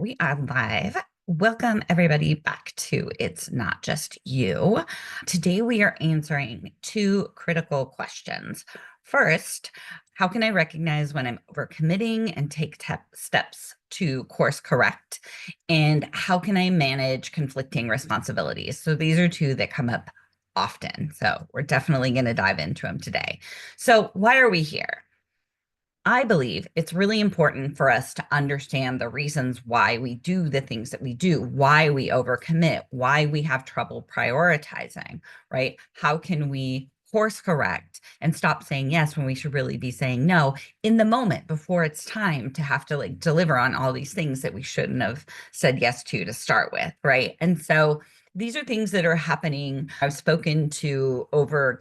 We are live. Welcome, everybody, back to It's Not Just You. Today, we are answering two critical questions. First, how can I recognize when I'm overcommitting and take steps to course correct? And how can I manage conflicting responsibilities? So, these are two that come up often. So, we're definitely going to dive into them today. So, why are we here? I believe it's really important for us to understand the reasons why we do the things that we do, why we overcommit, why we have trouble prioritizing, right? How can we course correct and stop saying yes when we should really be saying no in the moment before it's time to have to deliver on all these things that we shouldn't have said yes to start with, right? And so these are things that are happening. I've spoken to over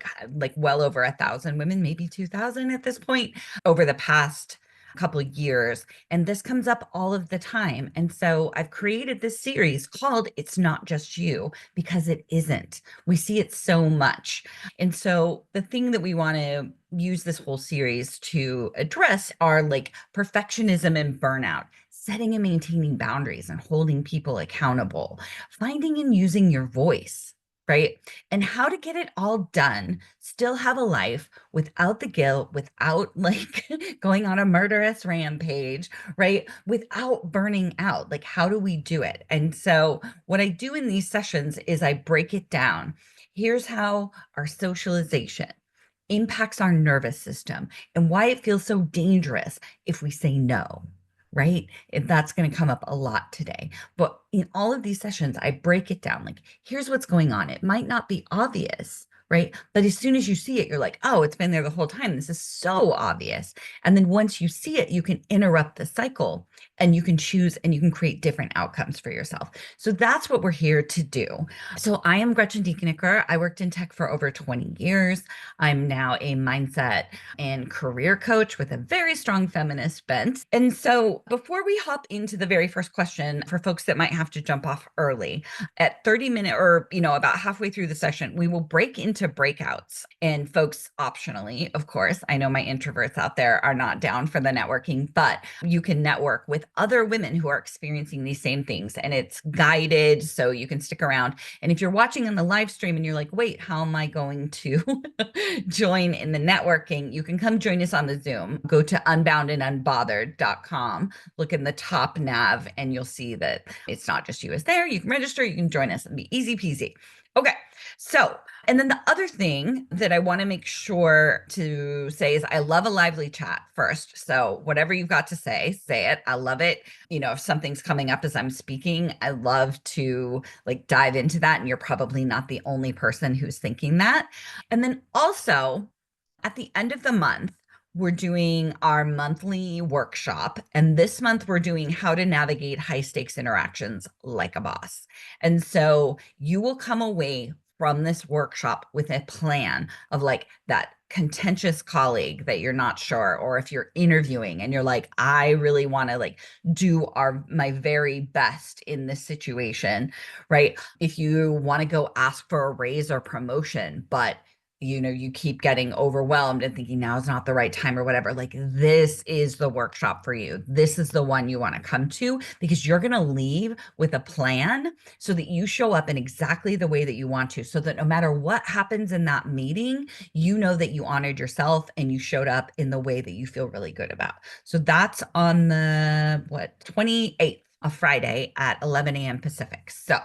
well over 1,000 women, maybe 2,000 at this point over the past couple of years. And this comes up all of the time. And so I've created this series called It's Not Just You because it isn't. We see it so much. And so the thing that we want to use this whole series to address are like perfectionism and burnout, setting and maintaining boundaries and holding people accountable, finding and using your voice, right? And how to get it all done, still have a life without the guilt, without going on a murderous rampage, right? Without burning out. Like, how do we do it? And so, what I do in these sessions is I break it down. Here's how our socialization impacts our nervous system and why it feels so dangerous if we say no, right? That's going to come up a lot today. But in all of these sessions, I break it down like, here's what's going on. It might not be obvious, right? But as soon as you see it, you're like, oh, it's been there the whole time. This is so obvious. And then once you see it, you can interrupt the cycle and you can choose and you can create different outcomes for yourself. So that's what we're here to do. So I am Gretchen Diekenicker. I worked in tech for over 20 years. I'm now a mindset and career coach with a very strong feminist bent. And so before we hop into the very first question for folks that might have to jump off early, at 30 minutes or, about halfway through the session, we will break into breakouts. And folks, optionally, of course, I know my introverts out there are not down for the networking, but you can network with other women who are experiencing these same things. And it's guided, so you can stick around. And if you're watching in the live stream and you're like, wait, how am I going to join in the networking? You can come join us on the Zoom. Go to unboundandunbothered.com, look in the top nav, and you'll see that It's Not Just You is there. You can register, you can join us. It'll be easy peasy. Okay. So, and then the other thing that I want to make sure to say is I love a lively chat first. So, whatever you've got to say it. I love it. If something's coming up as I'm speaking, I love to dive into that. And you're probably not the only person who's thinking that. And then also at the end of the month, we're doing our monthly workshop. And this month, we're doing how to navigate high stakes interactions like a boss. And so you will come away from this workshop with a plan of that contentious colleague that you're not sure, or if you're interviewing and you're like, I really want to do my very best in this situation, right? If you want to go ask for a raise or promotion, but you keep getting overwhelmed and thinking now is not the right time or whatever, this is the workshop for you. This is the one you want to come to because you're going to leave with a plan so that you show up in exactly the way that you want to, so that no matter what happens in that meeting, you know that you honored yourself and you showed up in the way that you feel really good about. So that's on the 28th of Friday at 11 a.m. Pacific. So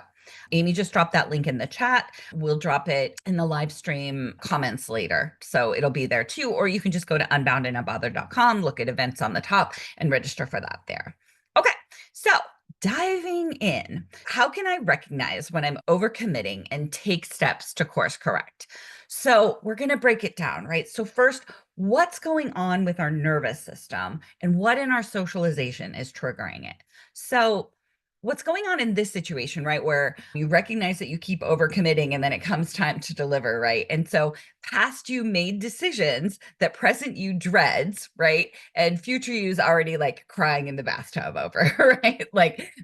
Amy just dropped that link in the chat. We'll drop it in the live stream comments later. So it'll be there too. Or you can just go to unboundandunbothered.com, look at events on the top, and register for that there. Okay. So diving in, how can I recognize when I'm overcommitting and take steps to course correct? So we're going to break it down, right? So first, what's going on with our nervous system and what in our socialization is triggering it? So what's going on in this situation, right? Where you recognize that you keep overcommitting and then it comes time to deliver, right? And so past you made decisions that present you dreads, right? And future you's already crying in the bathtub over, right?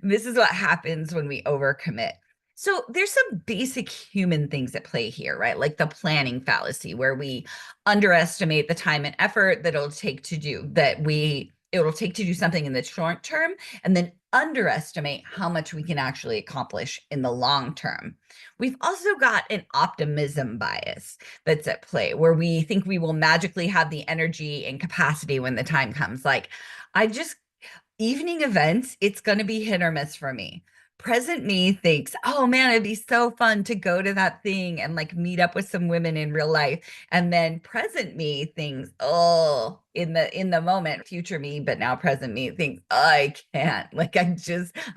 This is what happens when we overcommit. So there's some basic human things at play here, right? Like the planning fallacy, where we underestimate the time and effort that it'll take to do, that we it'll take to do something in the short term, and then underestimate how much we can actually accomplish in the long term. We've also got an optimism bias that's at play where we think we will magically have the energy and capacity when the time comes. Like, I just evening events, it's going to be hit or miss for me. Present me thinks, oh man, it'd be so fun to go to that thing and like meet up with some women in real life. And then present me thinks, oh, in the moment, future me, but now present me thinks, oh, I can't. Like I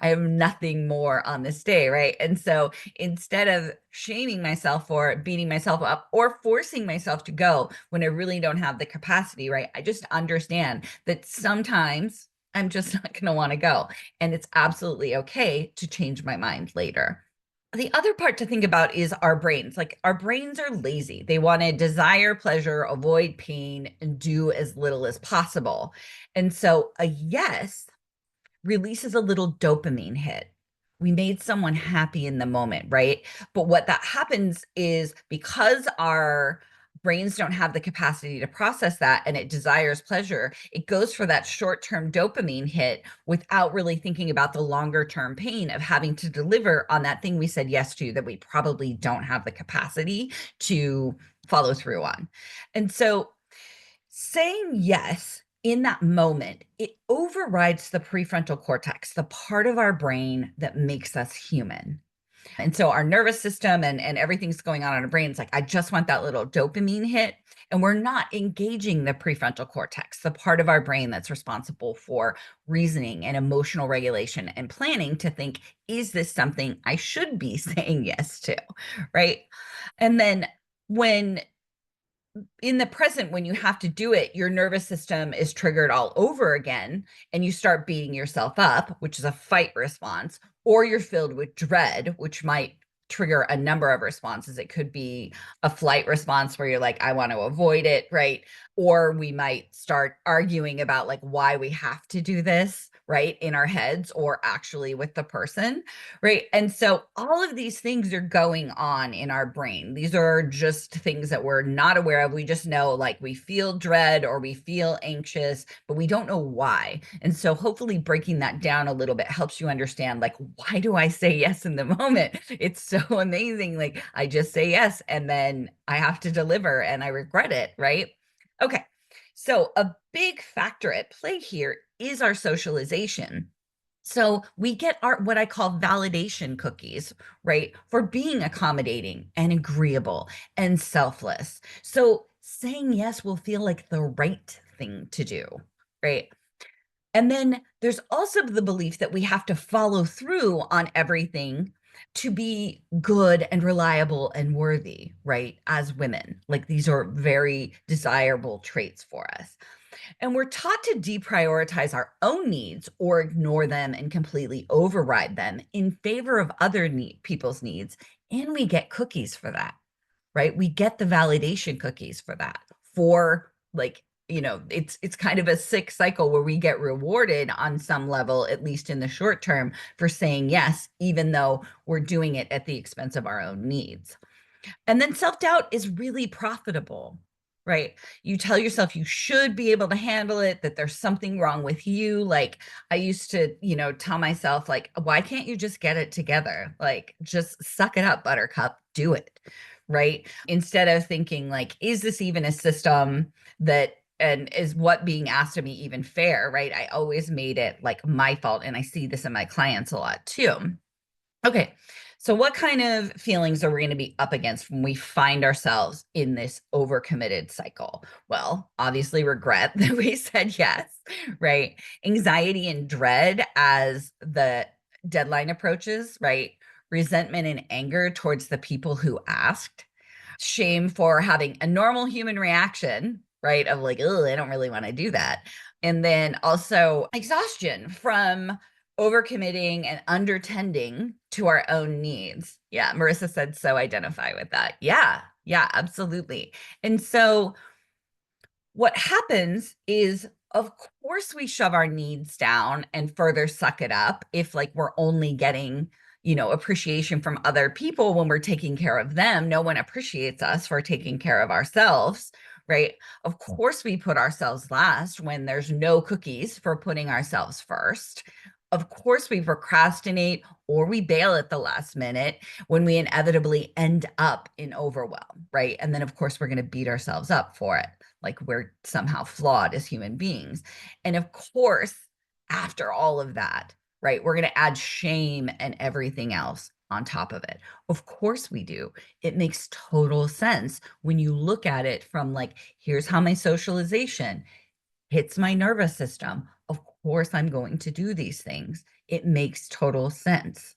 have nothing more on this day, right? And so instead of shaming myself for it, beating myself up, or forcing myself to go when I really don't have the capacity, right? I just understand that sometimes I'm just not going to want to go. And it's absolutely okay to change my mind later. The other part to think about is our brains. Like our brains are lazy. They want to desire pleasure, avoid pain, and do as little as possible. And so a yes releases a little dopamine hit. We made someone happy in the moment, right? But what that happens is because our brains don't have the capacity to process that and it desires pleasure, it goes for that short-term dopamine hit without really thinking about the longer-term pain of having to deliver on that thing we said yes to that we probably don't have the capacity to follow through on. And so saying yes in that moment, it overrides the prefrontal cortex, the part of our brain that makes us human. And so our nervous system and everything's going on in our brain. It's like, I just want that little dopamine hit. And we're not engaging the prefrontal cortex, the part of our brain that's responsible for reasoning and emotional regulation and planning to think, is this something I should be saying yes to? Right. And then when in the present, when you have to do it, your nervous system is triggered all over again, and you start beating yourself up, which is a fight response, or you're filled with dread, which might trigger a number of responses. It could be a flight response where you're like, I want to avoid it, right? Or we might start arguing about like why we have to do this, right, in our heads or actually with the person, right? And so all of these things are going on in our brain. These are just things that we're not aware of. We just know like we feel dread or we feel anxious, but we don't know why. And so hopefully breaking that down a little bit helps you understand like, why do I say yes in the moment? It's so amazing. Like I just say yes and then I have to deliver and I regret it, right? Okay. So a big factor at play here is our socialization. So we get our what I call validation cookies, right? For being accommodating and agreeable and selfless. So saying yes will feel like the right thing to do, right? And then there's also the belief that we have to follow through on everything to be good and reliable and worthy, right? As women, like these are very desirable traits for us. And we're taught to deprioritize our own needs or ignore them and completely override them in favor of other people's needs. And we get cookies for that, right? We get the validation cookies for that. For like, it's kind of a sick cycle where we get rewarded on some level, at least in the short term, for saying yes, even though we're doing it at the expense of our own needs. And then self-doubt is really profitable, right? You tell yourself you should be able to handle it, that there's something wrong with you. Like I used to, tell myself like, why can't you just get it together? Like just suck it up, buttercup, do it, right? Instead of thinking like, is this even a system that and is what being asked of me even fair, right? I always made it like my fault. And I see this in my clients a lot too. Okay. So what kind of feelings are we going to be up against when we find ourselves in this overcommitted cycle? Well, obviously regret that we said yes, right? Anxiety and dread as the deadline approaches, right? Resentment and anger towards the people who asked, shame for having a normal human reaction, right? Of like, oh, I don't really want to do that. And then also exhaustion from overcommitting and undertending to our own needs. Yeah, Marissa said so identify with that. Yeah, absolutely. And so what happens is, of course, we shove our needs down and further suck it up if like we're only getting appreciation from other people when we're taking care of them. No one appreciates us for taking care of ourselves, right? Of course, we put ourselves last when there's no cookies for putting ourselves first. Of course, we procrastinate or we bail at the last minute when we inevitably end up in overwhelm, right? And then, of course, we're going to beat ourselves up for it, like we're somehow flawed as human beings. And of course, after all of that, right, we're going to add shame and everything else on top of it. Of course, we do. It makes total sense when you look at it from like, here's how my socialization hits my nervous system. Of course, I'm going to do these things. It makes total sense.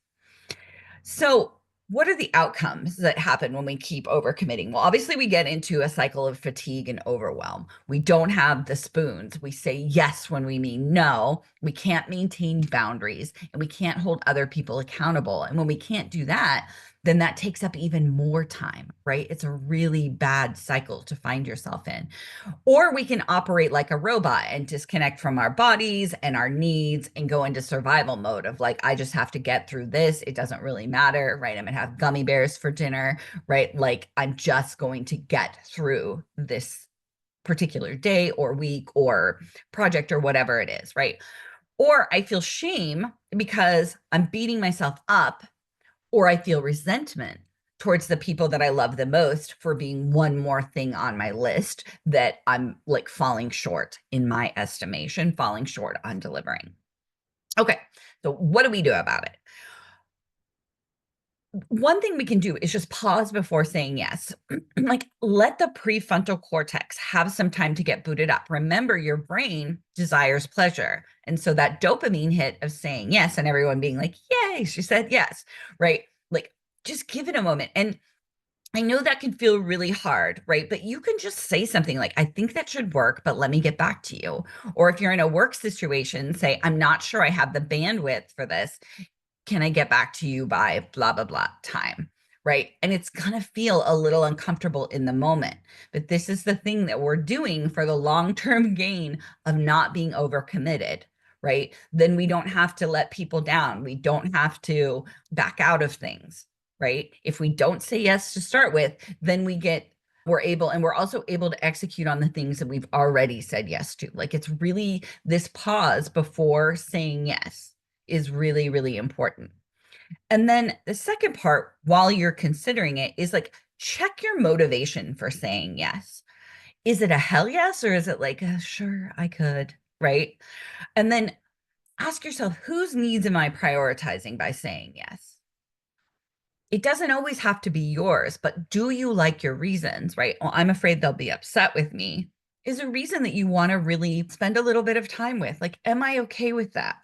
So, what are the outcomes that happen when we keep overcommitting? Well, obviously, we get into a cycle of fatigue and overwhelm. We don't have the spoons. We say yes when we mean no. We can't maintain boundaries and we can't hold other people accountable. And when we can't do that, then that takes up even more time, right? It's a really bad cycle to find yourself in. Or we can operate like a robot and disconnect from our bodies and our needs and go into survival mode of like, I just have to get through this. It doesn't really matter, right? I'm going to have gummy bears for dinner, right? Like, I'm just going to get through this particular day or week or project or whatever it is, right? Or I feel shame because I'm beating myself up, or I feel resentment towards the people that I love the most for being one more thing on my list that I'm like falling short in my estimation, falling short on delivering. Okay, so what do we do about it? One thing we can do is just pause before saying yes. Like, let the prefrontal cortex have some time to get booted up. Remember, your brain desires pleasure. And so that dopamine hit of saying yes and everyone being like, yay, she said yes, right? Like, just give it a moment. And I know that can feel really hard, right? But you can just say something like, I think that should work, but let me get back to you. Or if you're in a work situation, say, I'm not sure I have the bandwidth for this. Can I get back to you by blah, blah, blah time? Right. And it's going to feel a little uncomfortable in the moment. But this is the thing that we're doing for the long term gain of not being overcommitted. Right. Then we don't have to let people down. We don't have to back out of things. Right. If we don't say yes to start with, then we're able, and we're also able to execute on the things that we've already said yes to. Like, it's really this pause before saying yes is really, really important. And then the second part, while you're considering it, is like, check your motivation for saying yes. Is it a hell yes, or is it like, sure, I could, right? And then ask yourself, whose needs am I prioritizing by saying yes? It doesn't always have to be yours, but do you like your reasons, right? Well, I'm afraid they'll be upset with me. Is a reason that you want to really spend a little bit of time with. Like, am I okay with that?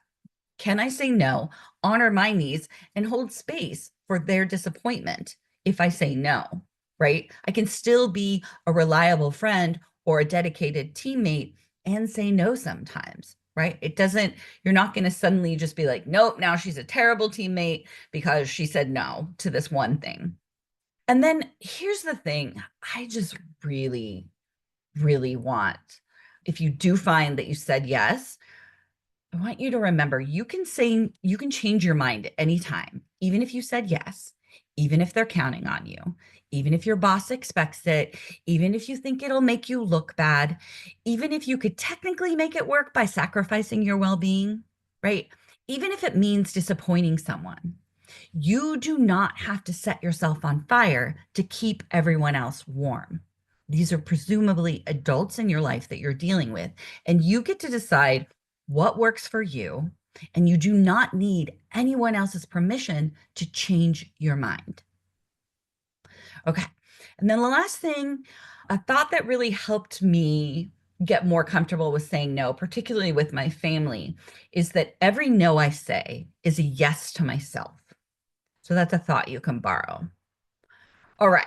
Can I say no, honor my needs, and hold space for their disappointment if I say no, right? I can still be a reliable friend or a dedicated teammate and say no sometimes, right? It doesn't, you're not going to suddenly just be like, nope, now she's a terrible teammate because she said no to this one thing. And then here's the thing, I just really, really want, if you do find that you said yes, I want you to remember you can change your mind at any time, even if you said yes, even if they're counting on you, even if your boss expects it, even if you think it'll make you look bad, even if you could technically make it work by sacrificing your well being, right? Even if it means disappointing someone, you do not have to set yourself on fire to keep everyone else warm. These are presumably adults in your life that you're dealing with, and you get to decide what works for you, and you do not need anyone else's permission to change your mind. Okay. And then the last thing, a thought that really helped me get more comfortable with saying no, particularly with my family, is that every no I say is a yes to myself. So that's a thought you can borrow. All right.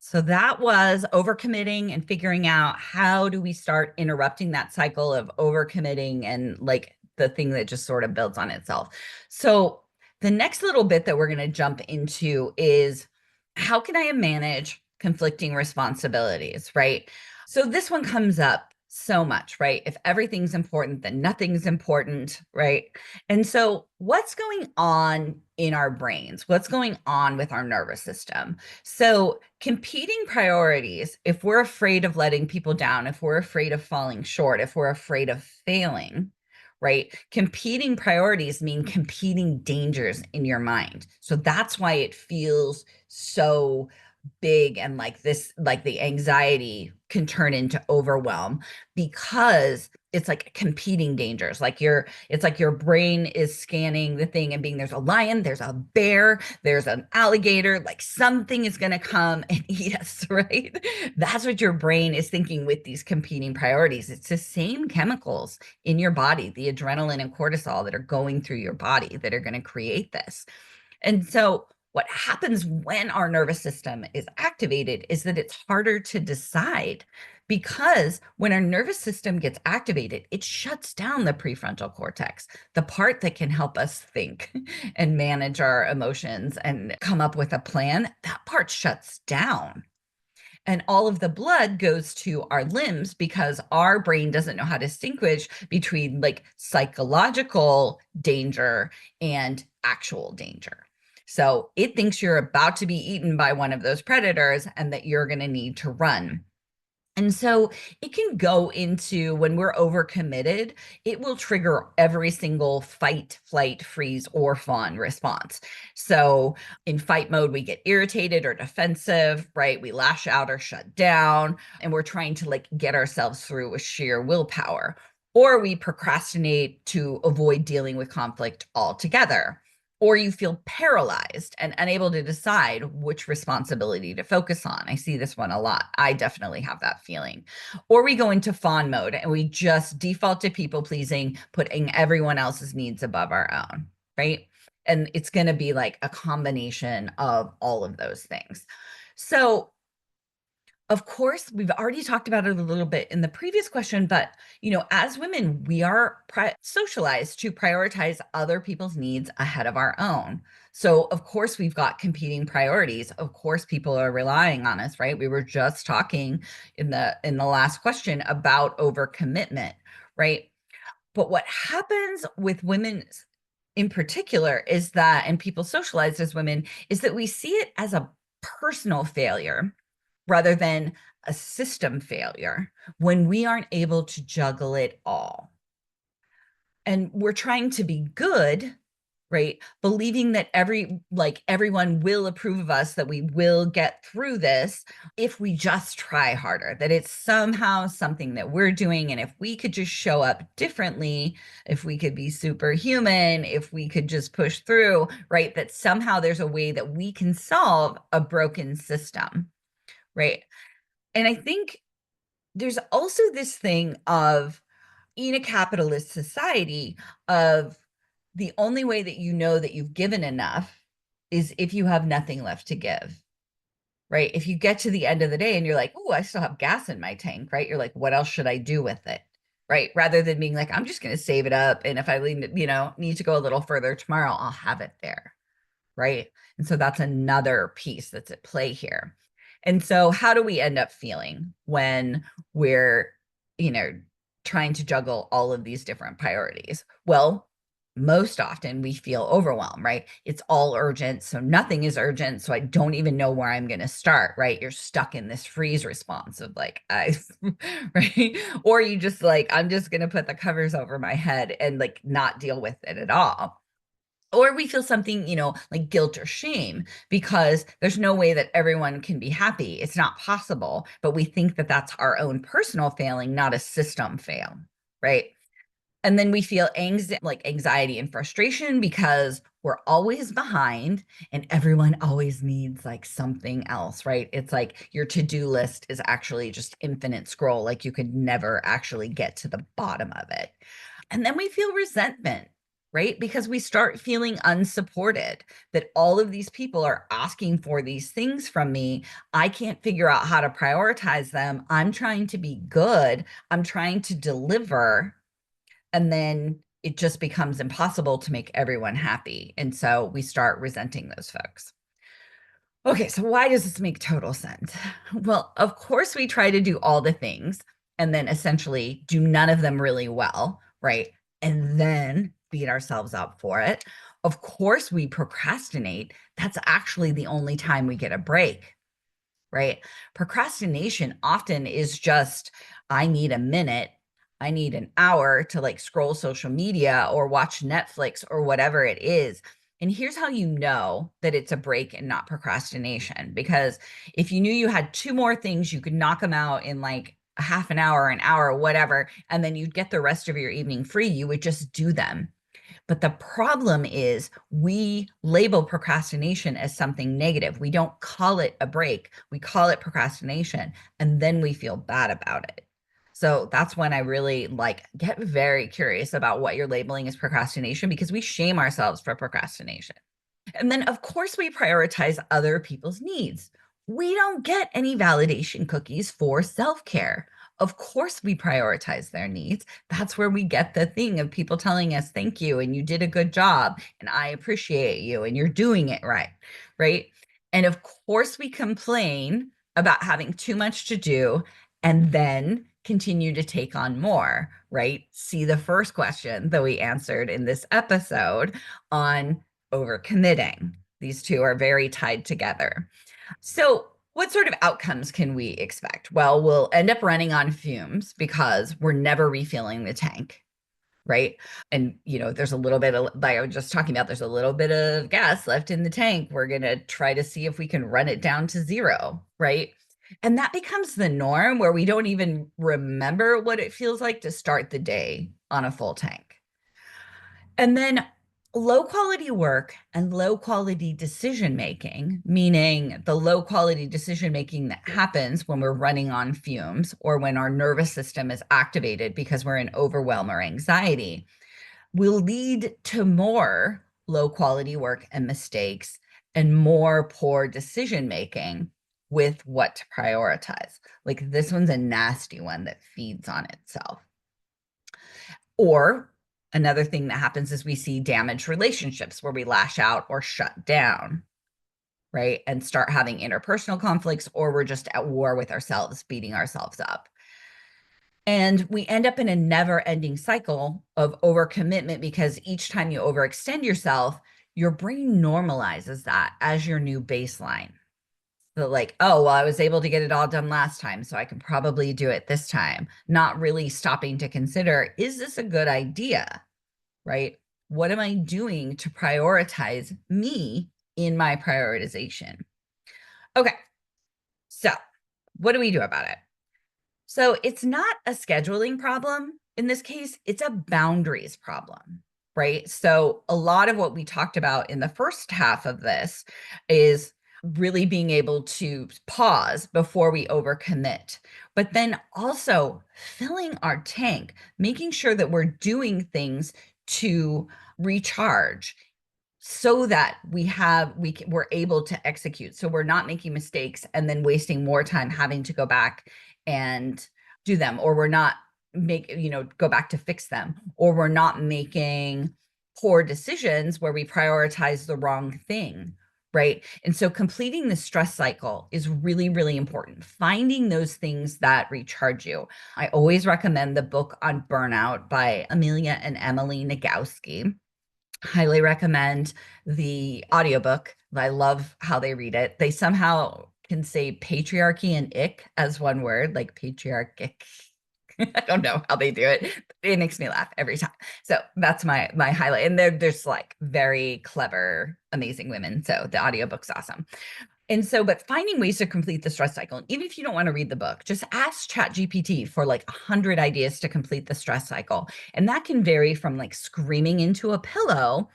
So that was overcommitting and figuring out how do we start interrupting that cycle of overcommitting and like the thing that just sort of builds on itself. So the next little bit that we're going to jump into is, how can I manage conflicting responsibilities, right? So this one comes up so much, right? If everything's important, then nothing's important, right? And so, what's going on in our brains? What's going on with our nervous system? So, competing priorities, if we're afraid of letting people down, if we're afraid of falling short, if we're afraid of failing, right? Competing priorities mean competing dangers in your mind. So, that's why it feels so big, and like this, like the anxiety can turn into overwhelm, because it's like competing dangers. Like it's like your brain is scanning the thing and being, there's a lion, there's a bear, there's an alligator, like something is going to come and eat us, right? That's what your brain is thinking with these competing priorities. It's the same chemicals in your body, the adrenaline and cortisol, that are going through your body that are going to create this. And so, what happens when our nervous system is activated is that it's harder to decide, because when our nervous system gets activated, it shuts down the prefrontal cortex, the part that can help us think and manage our emotions and come up with a plan. That part shuts down. And all of the blood goes to our limbs, because our brain doesn't know how to distinguish between like psychological danger and actual danger. So it thinks you're about to be eaten by one of those predators and that you're going to need to run. And so it can go into, when we're overcommitted, it will trigger every single fight, flight, freeze, or fawn response. So in fight mode, we get irritated or defensive, right? We lash out or shut down, and we're trying to like get ourselves through with sheer willpower. Or we procrastinate to avoid dealing with conflict altogether. Or you feel paralyzed and unable to decide which responsibility to focus on. I see this one a lot. I definitely have that feeling. Or we go into fawn mode and we just default to people pleasing, putting everyone else's needs above our own, right? And it's going to be like a combination of all of those things. So, of course, we've already talked about it a little bit in the previous question, but as women, we are socialized to prioritize other people's needs ahead of our own. So, of course, we've got competing priorities. Of course, people are relying on us, right? We were just talking in the last question about overcommitment, right? But what happens with women in particular is that, and people socialized as women, is that we see it as a personal failure rather than a system failure when we aren't able to juggle it all. And we're trying to be good, right? Believing that everyone will approve of us, that we will get through this if we just try harder, that it's somehow something that we're doing. And if we could just show up differently, if we could be superhuman, if we could just push through, right? That somehow there's a way that we can solve a broken system, right? And I think there's also this thing of, in a capitalist society, of the only way that you know that you've given enough is if you have nothing left to give, right? If you get to the end of the day and you're like, oh, I still have gas in my tank, right? You're like, what else should I do with it? Right? Rather than being like, I'm just going to save it up. And if I need to go a little further tomorrow, I'll have it there. Right? And so that's another piece that's at play here. And so how do we end up feeling when we're, you know, trying to juggle all of these different priorities? Well, most often we feel overwhelmed, right? It's all urgent. So nothing is urgent. So I don't even know where I'm going to start, right? You're stuck in this freeze response of like, right? Or you just like, I'm just going to put the covers over my head and like not deal with it at all. Or we feel something, like guilt or shame, because there's no way that everyone can be happy. It's not possible. But we think that that's our own personal failing, not a system fail, right? And then we feel anxiety and frustration because we're always behind and everyone always needs like something else, right? It's like your to-do list is actually just infinite scroll. Like you could never actually get to the bottom of it. And then we feel resentment, right? Because we start feeling unsupported, that all of these people are asking for these things from me. I can't figure out how to prioritize them. I'm trying to be good. I'm trying to deliver. And then it just becomes impossible to make everyone happy. And so we start resenting those folks. Okay, so why does this make total sense? Well, of course, we try to do all the things and then essentially do none of them really well, right? And then beat ourselves up for it. Of course, we procrastinate. That's actually the only time we get a break, right? Procrastination often is just, I need a minute, I need an hour to like scroll social media or watch Netflix or whatever it is. And here's how you know that it's a break and not procrastination. Because if you knew you had two more things, you could knock them out in like a half an hour, whatever, and then you'd get the rest of your evening free, you would just do them. But the problem is we label procrastination as something negative. We don't call it a break. We call it procrastination, and then we feel bad about it. So that's when I really like get very curious about what you're labeling as procrastination, because we shame ourselves for procrastination. And then, of course, we prioritize other people's needs. We don't get any validation cookies for self care. Of course, we prioritize their needs. That's where we get the thing of people telling us, thank you, and you did a good job, and I appreciate you, and you're doing it right. Right. And of course, we complain about having too much to do and then continue to take on more. Right. See the first question that we answered in this episode on overcommitting. These two are very tied together. So, what sort of outcomes can we expect? Well, we'll end up running on fumes because we're never refilling the tank, right? And, there's a little bit of, like I was just talking about, there's a little bit of gas left in the tank. We're going to try to see if we can run it down to zero, right? And that becomes the norm where we don't even remember what it feels like to start the day on a full tank. And then low quality work and low quality decision making, meaning the low quality decision making that happens when we're running on fumes or when our nervous system is activated because we're in overwhelm or anxiety, will lead to more low quality work and mistakes and more poor decision making with what to prioritize. Like this one's a nasty one that feeds on itself. Or another thing that happens is we see damaged relationships where we lash out or shut down, right? And start having interpersonal conflicts, or we're just at war with ourselves, beating ourselves up. And we end up in a never ending cycle of overcommitment because each time you overextend yourself, your brain normalizes that as your new baseline. So like, oh, well, I was able to get it all done last time, so I can probably do it this time. Not really stopping to consider, is this a good idea? Right? What am I doing to prioritize me in my prioritization? Okay. So, what do we do about it? So, it's not a scheduling problem. In this case, it's a boundaries problem, right? So, a lot of what we talked about in the first half of this is really being able to pause before we overcommit, but then also filling our tank, making sure that we're doing things to recharge so that we're able to execute, so we're not making mistakes and then wasting more time having to go back and do them, or we're not go back to fix them, or we're not making poor decisions where we prioritize the wrong thing, right? And so completing the stress cycle is really, really important. Finding those things that recharge you. I always recommend the book on burnout by Amelia and Emily Nagoski. Highly recommend the audiobook. I love how they read it. They somehow can say patriarchy and ick as one word, like patriarchic. I don't know how they do it. It makes me laugh every time. So that's my highlight. And there's like very clever, amazing women. So the audiobook's awesome. And so, but finding ways to complete the stress cycle, even if you don't want to read the book, just ask ChatGPT for like 100 ideas to complete the stress cycle. And that can vary from like screaming into a pillow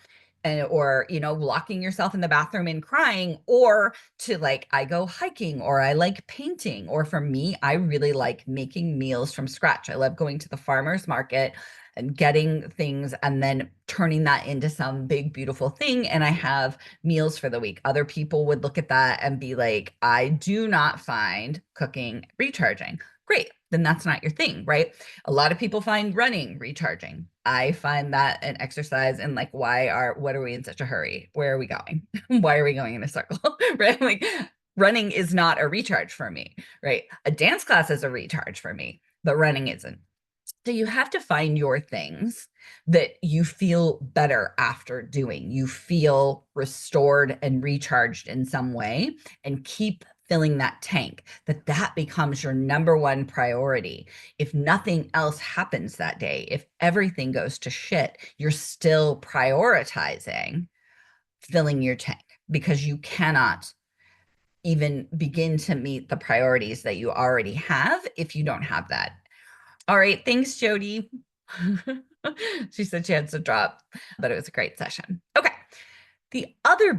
or, locking yourself in the bathroom and crying, or to like, I go hiking, or I like painting, or for me, I really like making meals from scratch. I love going to the farmer's market and getting things and then turning that into some big, beautiful thing. And I have meals for the week. Other people would look at that and be like, I do not find cooking recharging. Great. Then that's not your thing, right? A lot of people find running recharging. I find that an exercise and like, what are we in such a hurry? Where are we going? Why are we going in a circle? Right? Like running is not a recharge for me, right? A dance class is a recharge for me. but running isn't. So you have to find your things that you feel better after doing. You feel restored and recharged in some way, and keep filling that tank, that becomes your number one priority. If nothing else happens that day, if everything goes to shit, you're still prioritizing filling your tank, because you cannot even begin to meet the priorities that you already have if you don't have that. All right. Thanks, Jody. She said she had to drop, but it was a great session. Okay. The other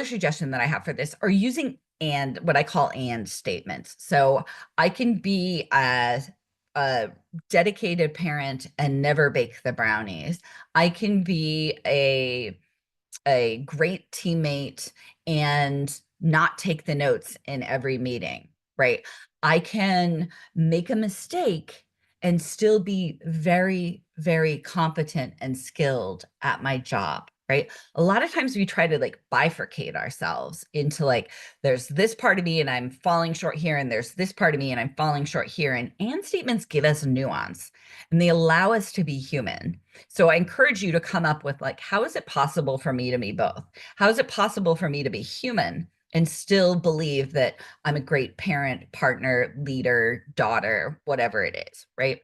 suggestion that I have for this are using and what I call and statements. So I can be a dedicated parent and never bake the brownies. I can be a great teammate and not take the notes in every meeting, right? I can make a mistake and still be very, very competent and skilled at my job, right? A lot of times we try to like bifurcate ourselves into like, there's this part of me and I'm falling short here, and there's this part of me and I'm falling short here. And statements give us nuance and they allow us to be human. So I encourage you to come up with like, how is it possible for me to be both? How is it possible for me to be human and still believe that I'm a great parent, partner, leader, daughter, whatever it is, right?